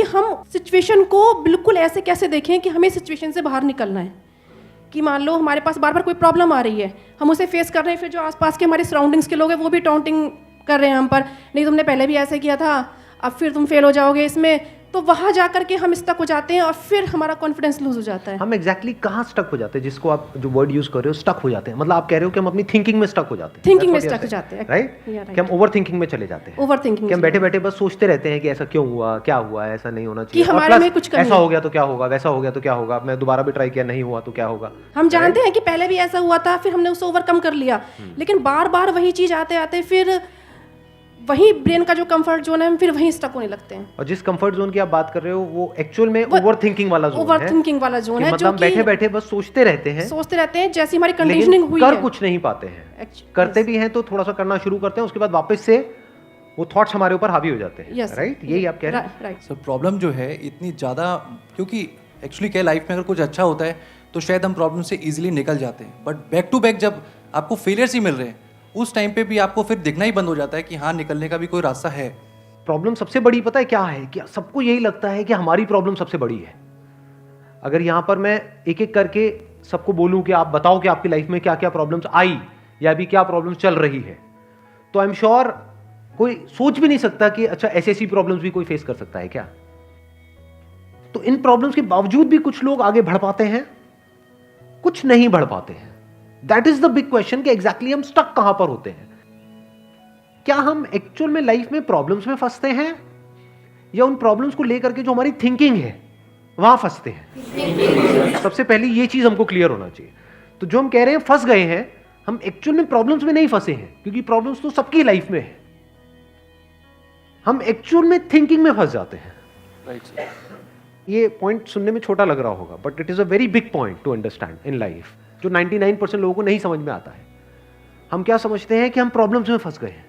हम सिचुएशन को बिल्कुल ऐसे कैसे देखें कि हमें सिचुएशन से बाहर निकलना है। कि मान लो हमारे पास बार बार कोई प्रॉब्लम आ रही है, हम उसे फेस कर रहे हैं, फिर जो आसपास के हमारे सराउंडिंग्स के लोग हैं वो भी टाउंटिंग कर रहे हैं हम पर, नहीं तुमने पहले भी ऐसे किया था, अब फिर तुम फेल हो जाओगे इसमें, तो वहाँ जा करके हम स्टक हो जाते हैं और फिर हमारा कॉन्फिडेंस लूज हो जाता है। हम एग्जैक्टली कहाँ स्टक हो जाते हैं, जिसको आप जो वर्ड यूज कर रहे हो स्टक हो जाते हैं, मतलब आप कह रहे हो कि हम अपनी थिंकिंग में स्टक हो जाते हैं, थिंकिंग में स्टक हो जाते हैं, राइट? कि हम ओवर थिंकिंग में चले जाते हैं, ओवर थिंकिंग, कि हम बैठे बैठे बस सोचते रहते हैं कि ऐसा क्यों हुआ, क्या हुआ, ऐसा नहीं होना चाहिए, कि हमारे में कुछ कमी, ऐसा हो गया तो क्या होगा, वैसा हो गया तो क्या होगा, मैं दोबारा भी ट्राई किया नहीं हुआ तो क्या होगा। हम जानते हैं कि पहले भी ऐसा हुआ था, फिर हमने उसे ओवरकम कर लिया, लेकिन बार बार वही चीज आते आते फिर वही ब्रेन का जो कंफर्ट जोन है हम फिर वहीं स्टक होने लगते हैं। और जिस कंफर्ट जोन की आप बात कर रहे हो वो एक्चुअल में ओवर थिंकिंग वाला जोन है। ओवर थिंकिंग वाला जोन है, मतलब बैठे बैठे बस सोचते रहते हैं जैसी हमारी कंडीशनिंग हुई कर है, कुछ नहीं पाते हैं, करते भी हैं तो थोड़ा सा करना शुरू करते हैं, उसके बाद वापस से वो थॉट्स हमारे ऊपर हावी हो जाते हैं, राइट? यही आप कह रहे हैं। राइट सर प्रॉब्लम जो है इतनी ज़्यादा, क्योंकि एक्चुअली क्या लाइफ में अगर कुछ अच्छा होता है तो शायद हम प्रॉब्लम से इजीली निकल जाते हैं, बट बैक टू बैक जब आपको फेलियर्स ही मिल रहे हैं उस टाइम पे भी आपको फिर दिखना ही बंद हो जाता है कि हाँ निकलने का भी कोई रास्ता है। प्रॉब्लम सबसे बड़ी पता है क्या है, कि सबको यही लगता है कि हमारी प्रॉब्लम सबसे बड़ी है। अगर यहां पर मैं एक एक करके सबको बोलूं कि आप बताओ कि आपकी लाइफ में क्या क्या प्रॉब्लम्स आई या अभी क्या प्रॉब्लम्स चल रही है, तो आई एम श्योर कोई सोच भी नहीं सकता कि अच्छा ऐसी ऐसी प्रॉब्लम्स भी कोई फेस कर सकता है क्या। तो इन प्रॉब्लम्स के बावजूद भी कुछ लोग आगे बढ़ पाते हैं, कुछ नहीं बढ़ पाते हैं। That is the big question कि एग्जैक्टली हम स्टक कहां पर होते हैं। क्या हम एक्चुअल में लाइफ में प्रॉब्लम्स में फंसते हैं या उन प्रॉब्लम्स को लेकर के जो हमारी थिंकिंग है वहां फंसते हैं? सबसे पहले ये चीज हमको क्लियर होना चाहिए। तो जो हम कह रहे हैं फंस गए हैं, हम एक्चुअल में प्रॉब्लम्स में नहीं फंसे हैं, क्योंकि प्रॉब्लम्स तो सबकी लाइफ में है, हम एक्चुअल में थिंकिंग में फंस जाते हैं। राइट। ये पॉइंट सुनने में छोटा लग रहा होगा but it is a very big point two understand in life, जो 99% लोगों को नहीं समझ में आता है। हम क्या समझते हैं कि हम प्रॉब्लम्स में फंस गए हैं,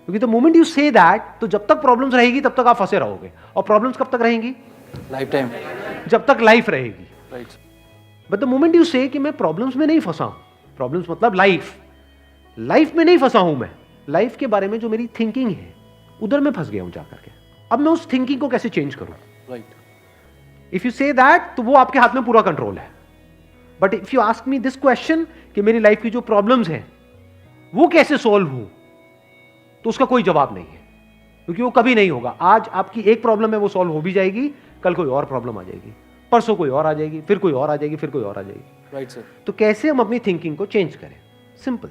क्योंकि the moment you say that, तो जब तक प्रॉब्लम्स रहेगी तब तक आप फंसे रहोगे, और प्रॉब्लम्स कब तक रहेंगी? लाइफ टाइम, जब तक लाइफ रहेगी। Right. But the moment you से कि मैं प्रॉब्लम्स में नहीं फंसा हूं, प्रॉब्लम्स मतलब लाइफ में नहीं फंसा हूं, मैं लाइफ के बारे में जो मेरी थिंकिंग है उधर मैं फंस गया हूं जाकर के, अब मैं उस थिंकिंग को कैसे चेंज करूं? Right. If you say that, तो वो आपके हाथ में पूरा कंट्रोल है। But if you ask me this question कि मेरी लाइफ की जो प्रॉब्लम्स हैं वो कैसे सॉल्व हो, तो उसका कोई जवाब नहीं है, क्योंकि वो कभी नहीं होगा। आज आपकी एक प्रॉब्लम है, वो सॉल्व हो भी जाएगी, कल कोई और प्रॉब्लम आ जाएगी, परसों कोई और आ जाएगी, फिर कोई और आ जाएगी, फिर कोई और आ जाएगी। Right sir. तो कैसे हम अपनी थिंकिंग को चेंज करें? सिंपल,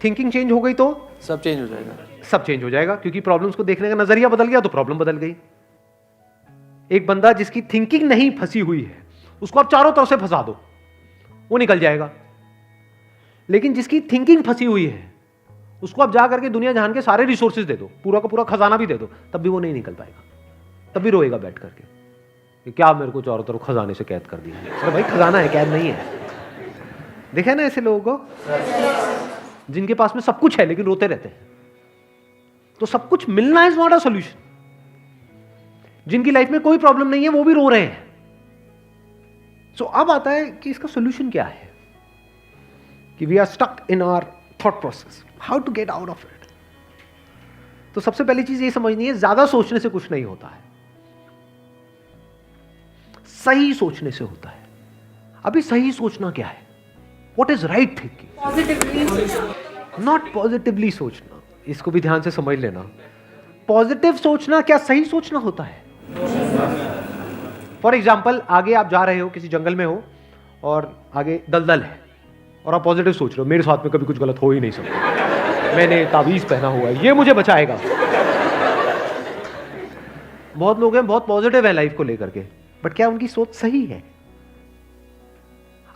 थिंकिंग चेंज हो गई तो सब चेंज हो जाएगा। सब चेंज हो जाएगा, क्योंकि प्रॉब्लम्स को देखने का नजरिया बदल गया तो प्रॉब्लम बदल गई। एक बंदा जिसकी थिंकिंग नहीं फंसी हुई है, उसको आप चारों तरफ से फंसा दो, वो निकल जाएगा। लेकिन जिसकी थिंकिंग फंसी हुई है, उसको आप जा करके दुनिया जहान के सारे रिसोर्सेज दे दो, पूरा का पूरा खजाना भी दे दो, तब भी वो नहीं निकल पाएगा, तब भी रोएगा बैठ करके कि क्या मेरे को चारों तरफ खजाने से कैद कर दिया। अरे भाई खजाना है, कैद नहीं है। देखा ना ऐसे लोगों को जिनके पास में सब कुछ है लेकिन रोते रहते हैं। तो सब कुछ मिलना इज नॉट अ सोल्यूशन। जिनकी लाइफ में कोई प्रॉब्लम नहीं है वो भी रो रहे हैं। सो अब आता है कि इसका सोल्यूशन क्या है, कि we are stuck in our thought process, how to get out of it. तो सबसे पहली चीज ये समझनी है, ज्यादा सोचने से कुछ नहीं होता है, सही सोचने से होता है। अभी सही सोचना क्या है? What is right thinking? Positively, not positively सोचना। इसको भी ध्यान से समझ लेना। पॉजिटिव सोचना क्या सही सोचना होता है? फॉर एग्जाम्पल, आगे आप जा रहे हो, किसी जंगल में हो और आगे दलदल है, और आप पॉजिटिव सोच रहे हो, मेरे साथ में कभी कुछ गलत हो ही नहीं सकता, मैंने ताबीज पहना हुआ है, ये मुझे बचाएगा। बहुत लोग हैं बहुत पॉजिटिव है लाइफ को लेकर के, बट क्या उनकी सोच सही है?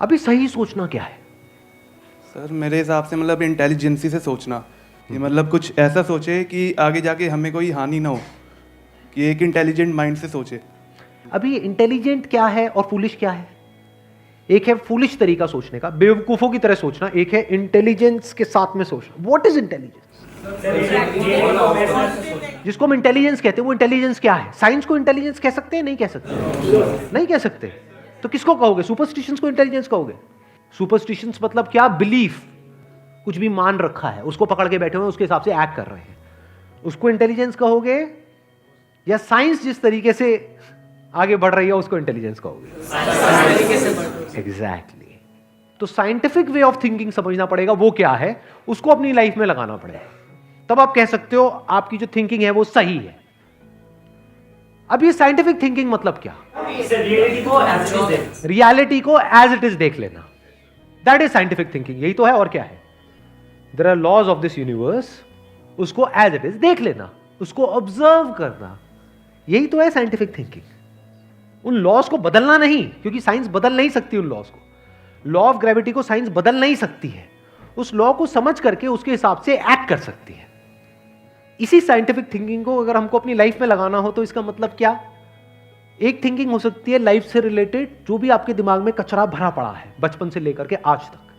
अभी सही सोचना क्या है? सर मेरे हिसाब से मतलब इंटेलिजेंसी से सोचना, कि मतलब कुछ ऐसा सोचे कि आगे जाके हमें कोई हानि ना हो, कि एक इंटेलिजेंट माइंड से सोचे। अभी इंटेलिजेंट क्या है और फूलिश क्या है? एक है फूलिश तरीका सोचने का, बेवकूफों की तरह सोचना, एक है इंटेलिजेंस के साथ में सोचना। What is intelligence? जिसको हम इंटेलिजेंस कहते हैं वो इंटेलिजेंस क्या है? साइंस को इंटेलिजेंस कह सकते हैं? नहीं कह सकते, नहीं कह सकते। तो किसको कहोगे? सुपरस्टिशंस को इंटेलिजेंस कहोगे? सुपरस्टिशंस मतलब क्या? बिलीफ, कुछ भी मान रखा है, उसको पकड़ के बैठे हुए हैं, उसके हिसाब से एक्ट कर रहे हैं, उसको इंटेलिजेंस कहोगे? या साइंस जिस तरीके से आगे बढ़ रही है उसको इंटेलिजेंस कहोगे? एग्जैक्टली। तो साइंटिफिक वे ऑफ थिंकिंग समझना पड़ेगा, वो क्या है, उसको अपनी लाइफ में लगाना पड़ेगा, तब आप कह सकते हो आपकी जो थिंकिंग है वो सही है। अब ये साइंटिफिक थिंकिंग मतलब क्या? रियलिटी को एज इट इज देख लेना, दैट इज साइंटिफिक थिंकिंग। यही तो है, और क्या है? There are laws of this universe, उसको एज इट इज देख लेना, उसको ऑब्जर्व करना, यही तो है साइंटिफिक थिंकिंग। उन लॉज को बदलना नहीं, क्योंकि साइंस बदल नहीं सकती उन लॉज को। लॉ ऑफ ग्रेविटी को साइंस बदल नहीं सकती है, उस लॉ को समझ करके उसके हिसाब से एक्ट कर सकती है। इसी साइंटिफिक थिंकिंग को अगर हमको अपनी लाइफ में लगाना हो तो इसका मतलब क्या? एक थिंकिंग हो सकती है लाइफ से रिलेटेड, जो भी आपके दिमाग में कचरा भरा पड़ा है बचपन से लेकर के आज तक,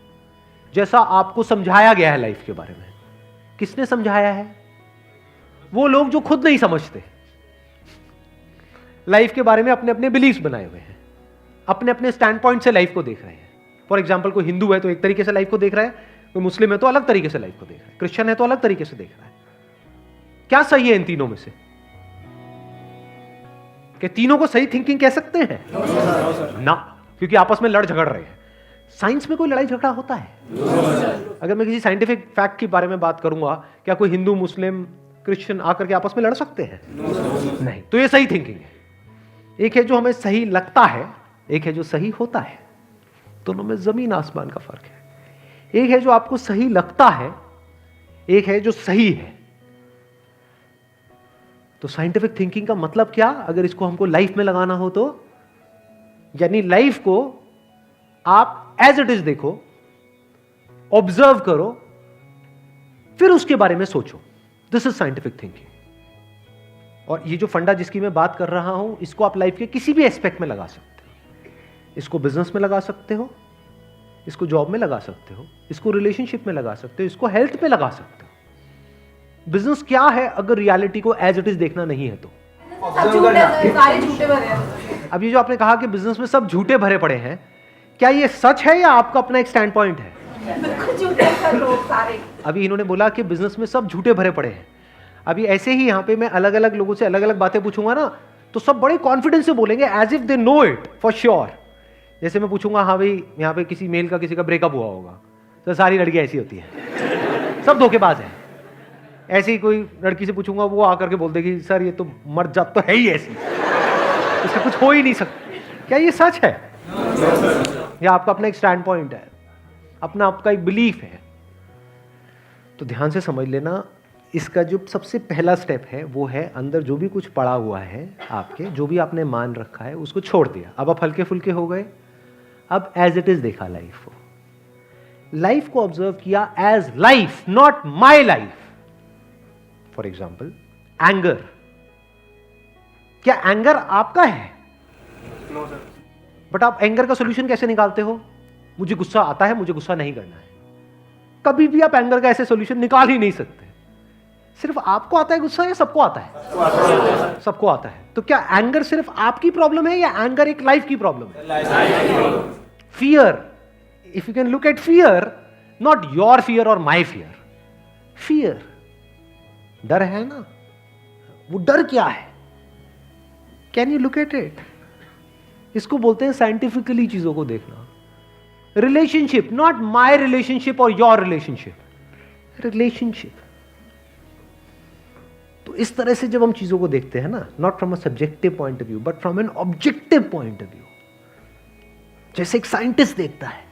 जैसा आपको समझाया गया है लाइफ के बारे में। किसने समझाया है? वो लोग जो खुद नहीं समझते, लाइफ के बारे में अपने अपने बिलीफ्स बनाए हुए हैं, अपने अपने स्टैंड पॉइंट से लाइफ को देख रहे हैं। फॉर एग्जाम्पल, कोई हिंदू है तो एक तरीके से लाइफ को देख रहा है, कोई मुस्लिम है तो अलग तरीके से लाइफ को देख रहा है, क्रिश्चियन है तो अलग तरीके से देख रहा है। क्या सही है इन तीनों में से? क्या तीनों को सही थिंकिंग कह सकते हैं? ना, क्योंकि आपस में लड़ झगड़ रहे हैं। साइंस में कोई लड़ाई झगड़ा होता है? अगर मैं किसी साइंटिफिक फैक्ट के बारे में बात करूंगा, क्या कोई हिंदू, मुस्लिम, क्रिश्चियन आकर के आपस में लड़ सकते हैं? नहीं। तो ये सही थिंकिंग है। एक है जो हमें सही लगता है, एक है जो सही होता है। दोनों में जमीन आसमान का फर्क है। एक है जो आपको सही लगता है, एक है जो सही है। तो साइंटिफिक थिंकिंग का मतलब क्या, अगर इसको हमको लाइफ में लगाना हो तो, यानी लाइफ को आप एज इट इज देखो, ऑब्जर्व करो, फिर उसके बारे में सोचो। This is scientific thinking. और ये जो फंडा जिसकी मैं बात कर रहा हूं, इसको आप लाइफ के किसी भी एस्पेक्ट में लगा सकते हो। इसको बिजनेस में लगा सकते हो, इसको जॉब में लगा सकते हो, इसको रिलेशनशिप में लगा सकते हो, इसको हेल्थ में लगा सकते हो। बिजनेस क्या है अगर रियलिटी को एज इट इज देखना नहीं है तो? सारे झूठे भरे हैं। अब ये जो आपने कहा कि बिजनेस में सब झूठे भरे पड़े हैं, क्या ये सच है या आपका अपना एक स्टैंड पॉइंट है? अभी इन्होंने बोला कि बिजनेस में सब झूठे भरे पड़े हैं। अभी ऐसे ही यहाँ पे मैं अलग अलग लोगों से अलग अलग बातें पूछूंगा ना, तो सब बड़े कॉन्फिडेंस से बोलेंगे, as if they know it for sure. जैसे मैं पूछूंगा, हाँ भाई यहाँ पे किसी मेल का किसी का ब्रेकअप हुआ होगा, तो सारी लड़कियां ऐसी होती हैं, सब धोखेबाज हैं। ऐसे ही कोई लड़की से पूछूंगा, वो आकर के बोल देगी, सर ये तो मर्द जात तो है ही ऐसी, इससे कुछ हो ही नहीं सकता। क्या ये सच है? या आपका अपना एक स्टैंड पॉइंट है, अपना आपका एक बिलीफ है? तो ध्यान से समझ लेना, इसका जो सबसे पहला स्टेप है वो है अंदर जो भी कुछ पड़ा हुआ है आपके, जो भी आपने मान रखा है उसको छोड़ दिया। अब आप हल्के फुल्के हो गए, अब एज इट इज देखा लाइफ को, लाइफ को ऑब्जर्व किया as life, not my life. For example, anger, क्या एंगर आपका है? बट आप एंगर का सोल्यूशन कैसे निकालते हो? मुझे गुस्सा आता है, मुझे गुस्सा नहीं करना है। कभी भी आप एंगर का ऐसे सोल्यूशन निकाल ही नहीं सकते। सिर्फ आपको आता है गुस्सा या सबको आता है? सबको आता है। तो क्या एंगर सिर्फ आपकी प्रॉब्लम है या एंगर एक लाइफ की प्रॉब्लम है? Fear, if you can look at fear, not your fear और माई फियर, फियर, डर है ना, वो डर क्या है? Can you look at it? इसको बोलते हैं साइंटिफिकली चीजों को देखना। रिलेशनशिप, नॉट माई रिलेशनशिप और योर रिलेशनशिप, रिलेशनशिप। तो इस तरह से जब हम चीजों को देखते हैं ना, not from a subjective point of view but from an objective point of view, जैसे एक साइंटिस्ट देखता है,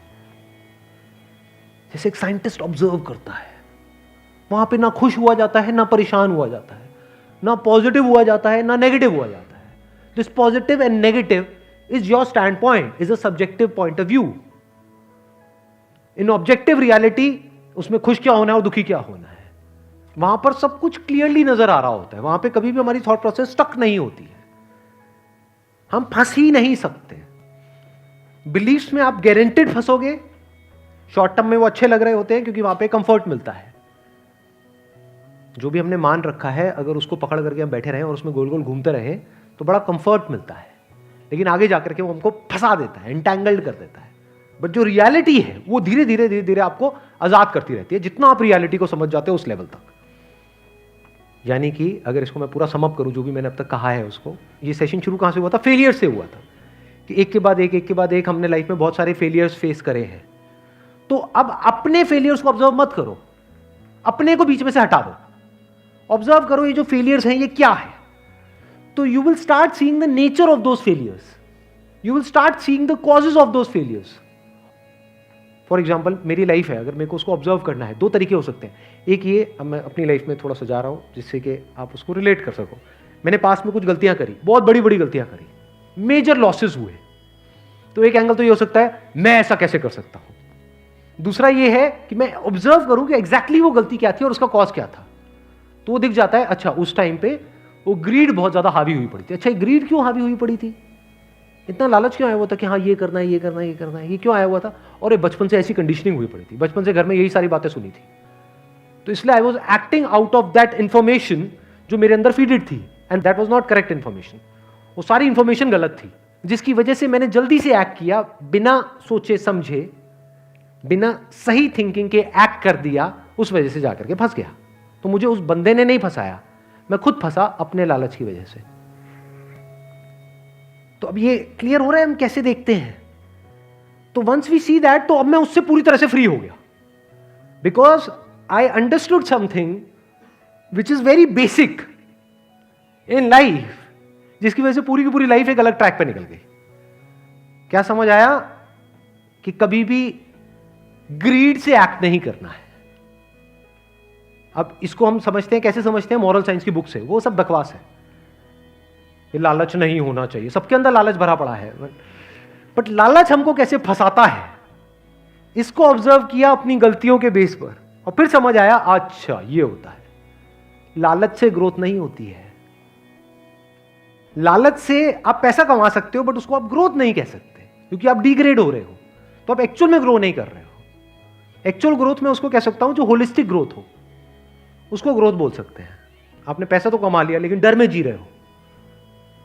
जैसे एक साइंटिस्ट ऑब्जर्व करता है, वहां पे ना खुश हुआ जाता है, ना परेशान हुआ जाता है, ना पॉजिटिव हुआ जाता है, ना नेगेटिव हुआ जाता है। This positive and negative is your stand point, is a subjective point of view. In objective reality, उसमें खुश क्या होना है और दुखी क्या होना है, वहां पर सब कुछ क्लियरली नजर आ रहा होता है। वहां पे कभी भी हमारी थॉट प्रोसेस स्टक नहीं होती है, हम फंस ही नहीं सकते। बिलीफ्स में आप गारंटेड फंसोगे। शॉर्ट टर्म में वो अच्छे लग रहे होते हैं क्योंकि वहां पे कंफर्ट मिलता है। जो भी हमने मान रखा है, अगर उसको पकड़ करके हम बैठे रहें और उसमें गोल गोल घूमते रहें तो बड़ा कंफर्ट मिलता है, लेकिन आगे जाकर के वो हमको फंसा देता है, एंटैंगल्ड कर देता है। बट जो रियलिटी है वो धीरे धीरे आपको आजाद करती रहती है, जितना आप रियलिटी को समझ जाते हो उस लेवल तक। यानी कि अगर इसको मैं पूरा समअप करूं जो भी मैंने अब तक कहा है उसको, ये सेशन शुरू कहाँ से हुआ था? फेलियर से हुआ था कि एक के बाद एक हमने लाइफ में बहुत सारे फेलियर्स फेस करे हैं। तो अब अपने फेलियर्स को ऑब्जर्व मत करो, अपने को बीच में से हटा दो, ऑब्जर्व करो ये जो फेलियर्स हैं ये क्या है। तो you will start seeing the nature of those failures, you will start seeing the causes of those failures. For example मेरी लाइफ है, अगर मेरे को उसको ऑब्जर्व करना है, दो तरीके हो सकते हैं। एक ये, अब मैं अपनी लाइफ में थोड़ा सजा रहा हूं जिससे कि आप उसको रिलेट कर सको। मैंने पास में कुछ गलतियां करी, बहुत बड़ी बड़ी गलतियां करी, मेजर लॉसेस हुए। तो एक एंगल तो ये हो सकता है मैं ऐसा कैसे कर सकता हूं। दूसरा ये है कि मैं ऑब्जर्व करूं कि एग्जैक्टली वो गलती क्या थी और उसका कॉज क्या था। तो वो दिख जाता है, अच्छा उस टाइम पे वो ग्रीड बहुत ज्यादा हावी हुई पड़ी थी। अच्छा ग्रीड क्यों हावी हुई पड़ी थी? इतना लालच क्यों आया हुआ था कि हाँ ये करना है, ये करना है, ये करना है, ये क्यों आया हुआ था? और ये बचपन से ऐसी कंडीशनिंग हुई पड़ी थी, बचपन से घर में यही सारी बातें सुनी थी। तो इसलिए I was acting out of that information जो मेरे अंदर फीडेड थी, and that was not correct information. वो सारी इंफॉर्मेशन गलत थी, जिसकी वजह से मैंने जल्दी से एक्ट किया, बिना सोचे समझे, बिना सही थिंकिंग के एक्ट कर दिया, उस वजह से जाकर के फंस गया। तो मुझे उस बंदे ने नहीं फंसाया, मैं खुद फंसा अपने लालच की वजह से। तो अब ये क्लियर हो रहा है हम कैसे देखते हैं। तो वंस वी सी दैट, तो अब मैं उससे पूरी तरह से फ्री हो गया, because I understood something which is very basic in life, जिसकी वजह से पूरी की पूरी लाइफ एक अलग ट्रैक पे निकल गई। क्या समझ आया? कि कभी भी ग्रीड से एक्ट नहीं करना है। अब इसको हम समझते हैं, कैसे समझते हैं? मॉरल साइंस की बुक से। वो सब बकवास है, ये लालच नहीं होना चाहिए, सबके अंदर लालच भरा पड़ा है। बट लालच हमको कैसे फंसाता है, इसको ऑब्जर्व किया अपनी गलतियों के बेस पर, और फिर समझ आया अच्छा ये होता है। लालच से ग्रोथ नहीं होती है। लालच से आप पैसा कमा सकते हो, बट उसको आप ग्रोथ नहीं कह सकते, क्योंकि आप डिग्रेड हो रहे हो, तो आप एक्चुअल में ग्रो नहीं कर रहे हो। एक्चुअल ग्रोथ में उसको कह सकता हूं जो होलिस्टिक ग्रोथ हो, उसको ग्रोथ बोल सकते हैं। आपने पैसा तो कमा लिया, लेकिन डर में जी रहे हो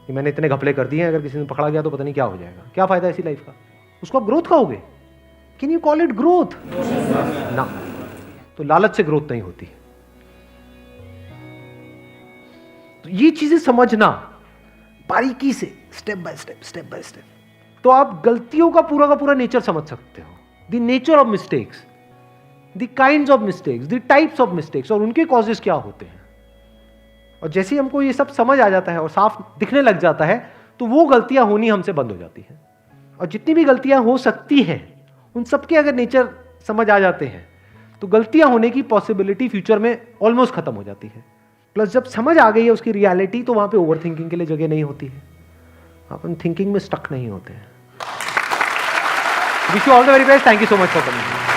कि मैंने इतने घपले कर दिए हैं, अगर किसी ने पकड़ा गया तो पता नहीं क्या हो जाएगा, क्या फायदा ऐसी लाइफ का। उसको आप ग्रोथ कहोगे? Can you call it growth? ना। तो लालच से ग्रोथ नहीं होती। तो ये चीजें समझना बारीकी से, स्टेप बाय स्टेप, तो आप गलतियों का पूरा नेचर समझ सकते हो। The nature of mistakes, the kinds of mistakes, the types of mistakes, और उनके कॉजेस क्या होते हैं। और जैसे ही हमको ये सब समझ आ जाता है और साफ दिखने लग जाता है, तो वो गलतियां होनी हमसे बंद हो जाती हैं। और जितनी भी गलतियां हो सकती हैं, उन सबके अगर नेचर समझ आ जाते हैं, तो गलतियां होने की पॉसिबिलिटी फ्यूचर में ऑलमोस्ट खत्म हो जाती है। प्लस जब समझ आ गई है उसकी रियलिटी, तो वहां पे ओवर थिंकिंग के लिए जगह नहीं होती है, अपन थिंकिंग में स्टक नहीं होते हैं। Wish you all the very best, thank you so much for coming.